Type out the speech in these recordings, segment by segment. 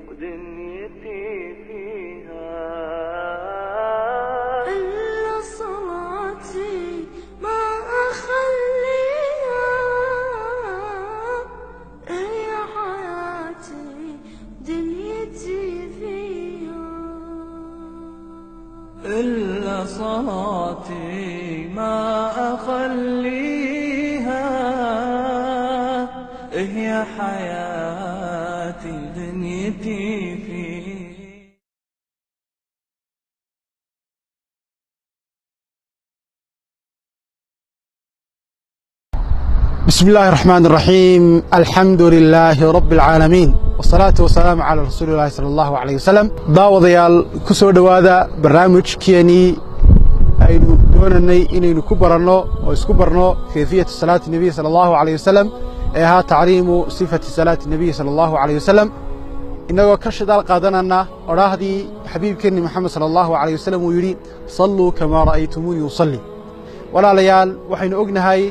ودنيتي فيها إلا صلاتي ما أخليها هي حياتي دنيتي فيها إلا صلاتي ما أخليها هي حياتي دنيتي فيها. بسم الله الرحمن الرحيم. الحمد لله رب العالمين والصلاة والسلام على رسول الله صلى الله عليه وسلم. داوديال كسو دوادا برنامج كيني aynu doonanay inaynu ku baranno oo isku barno kayfiyada salaati nabi sallallahu alayhi wasallam ee ha taaliimu sifati salaati nabi sallallahu alayhi wasallam inagoo ka shidaal qaadanana oraahdii xabiibkeeni maxamed sallallahu alayhi wasallam uu yiri sallu kama ra'aytumuni usalli. walaalayaal waxaynu ognahay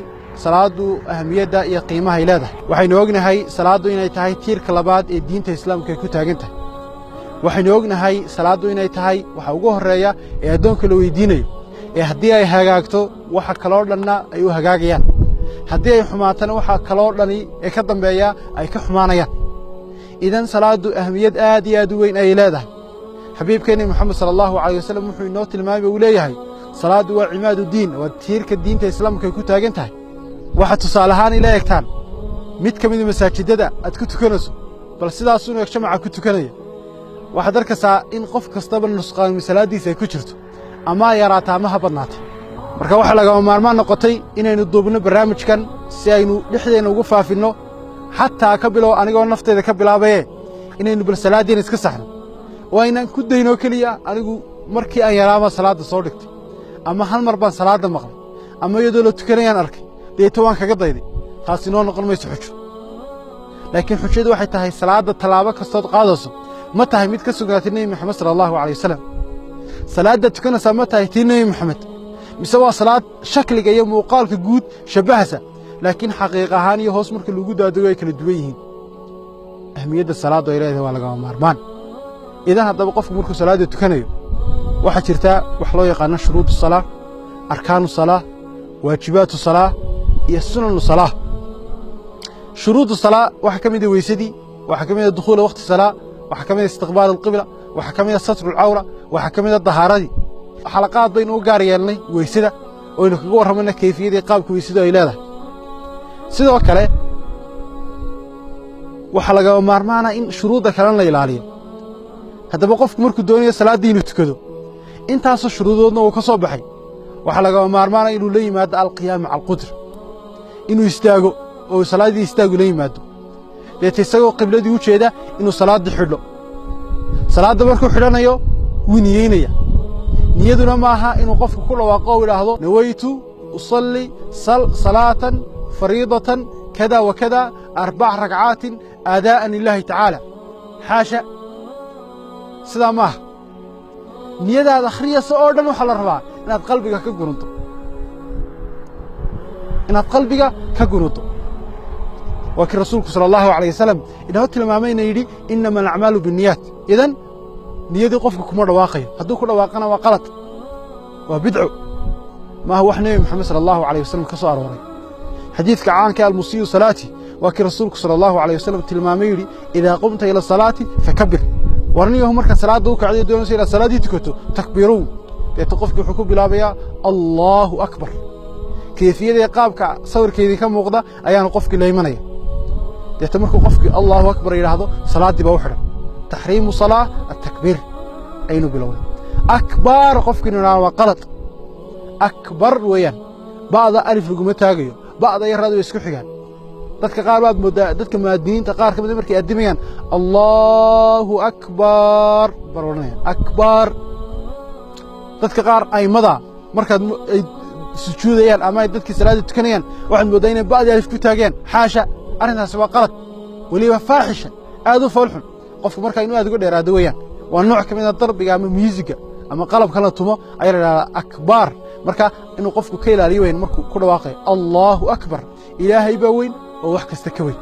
salaadu ahamiyada iyo qiimaha ay leedahay. waxaynu ognahay salaadu inay tahay tiirka labaad ee diinta islaamka ku taagan tahay. waxaynu ognahay salaadu inay tahay waxa ugu horeeya ee adoonka la weydiinayo ee haddii ay hagaagto waxa kaloo dhanna ay u hagaagayaan, haddii ay xumaatana waxa kaloo dhani ee ka dambeeya ay ka xumaanayaan. idan salaadu ahamiyad aad iyo aad u weyn ay leedahay. xabiibkeeni maxamed sallallahu alayhi wasallam wuxuu inoo tilmaamay uu leeyahay salaadu waa cimaadu diin, waa tiirka diinta islaamka ay ku taagan tahay. waxa tusaale ahaan ila eegtaan mid ka mid ah masaajidada aad ku tukanayso, bal sidaas uu jamaca ku tukanaya, waxaad arkaysaa in qof kastaba nusqaan salaadiisa ay ku jirto ama yaraata ama ha badnaata. marka waxa laga maarmaan noqotay inaynu duubno barnaamijkan si aynu dhexdeena ugu faafino, xataa ka bilow anigoo nafteeda ka bilaabaye inaynu bal salaadiina iska saxno oo aynaan ku dayno kaliya anigu markii aan yaraama salaada soo dhigtay ama hal mar baan salaada maqlay ama iyadoo la tukanayaan arkay deeto waan kaga dayday. taasi noo noqon mayso xujo, laakiin xujadu waxay tahay salaada talaabo kastood qaadayso ma tahay mid ka sugnaatay nabi maxamed sallallahu alayhi wasallam. salaada tukanaysa ma tahay tii nabi maxamed, mise waa salaad shakliga iyo muuqaalka guud shabahaysa laakiin xaqiiq ahaan iyo hoos marka lagu daadego ay kala duwan yihiin. ahmiyadda salaadu ay leedahay waa laga maarmaan. idan haddaba qofku markuu salaada tukanayo waxaa jirta wax loo yaqaan shuruudu salaa, arkaanu salaa, waajibaatu salaa iyo sunanu salaa. shuruudu salaa waxa ka mid ah weysadii, waxa ka mid ah dukhuul waqti salaa, waxa ka mid ah istiqbaal alqibla, waxa ka mid ah satru alawra, waxa ka mid ah dahaaradii. xalaqaad baynu u gaar yeelnay weysada oo aynu kaga warramayna kayfiyada qaabka weysadu ay leedahay. sidoo kale waxa laga maarmaana in shuruudda kale la ilaaliyo. haddaba qofku markuu doonayo salaadii inuu tukado intaasoo shuruudoodna uu ka soo baxay, waxa laga maarmaana inuu la yimaado alqiyaam maca alqudr, inuu istaago oo salaadii istaagu la yimaado, deeta isagoo qibladii u jeeda inuu salaada xidho. salaada markuu xidhanayo wuu niyeynaya. niyaduna ma aha inuu qofku ku dhawaaqo oo yidhaahdo nawaytu usalli salaatan fariidatan kada wa kada 4 ragcaatin aadaa'an lillahi tacaala. xaasha, sidaa ma aha. niyadaada akhriyasa oo dhan waxaa la rabaa inaad qalbiga ka gununto, waa kii rasuulku sala allahu alayh wasalam inoo tilmaamayna yidhi innama alacmaalu binniyaat. idan niyadii qofka kuma dhawaaqayo, hadduu ku dhawaaqana waa qalad, waa bidco, maaha wax nebi maxamed sala allahu alayh wasalam ka soo arooray. xadiidka caanka almusii'u salaati waa kii rasuulku sala allahu alayh wasalam tilmaamay yidhi idaa qumta ila salaati fakabbir. warniyahu marka salaada u kacday doonaysa inaad salaadii tukato takbiiruun, deeta qofkii wuxuu ku bilaabayaa allahu akbar. kayfiyada qaabka sawirkeedii ka muuqda ayaanu qofkii la imanaya. deeta markuu qofkii allahu akbar yidhaahdo salaadii baa u xidhan. تحريم صلاة التكبير أين بلون أكبر قفكنا وقلط أكبر ويان بعض ألف لقمة تاجيو بعض يرادوا يسكحيان دتك قاربات دتك مادين تقار كم دمرك أدميان الله أكبر برونيان أكبر دتك قار أي مضى مركز سجوديان أما دتك سلاد تكنيان واحد مدينة بعض ألف كتاجيان حاشا أرنها سوا قلط ولي فاحشة هذا فالحن qofku marka inuu aad ugu dheeraado weeyaan. waa nooc ka mid ah darbiga ama musiga ama qalabka la tumo ayaa la akbar. marka inuu qofku ka ilaaliyo weyn markuu ku dhawaaqay Allahu akbar, ilaahay baa weyn oo wax kasta ka weyn.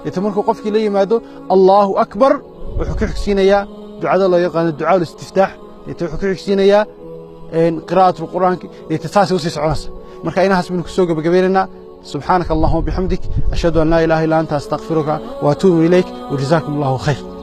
deeta markuu qofkii la yimaado allahu akbar wuxuu ku xigsiinayaa ducada loo yaqaano ducaa ulistiftaax deeta wuxuu ku xigsiinayaa qiraa'atu lqur'aanki deeta saasay usii soconaysa marka inahaas baynu kusoo gebagabaynaynaa subxaanaka allahuma bixamdik ashhadu an laa ilaaha illa anta astaqfiruka wa atuubu ilayk wajazaakum allahu khayr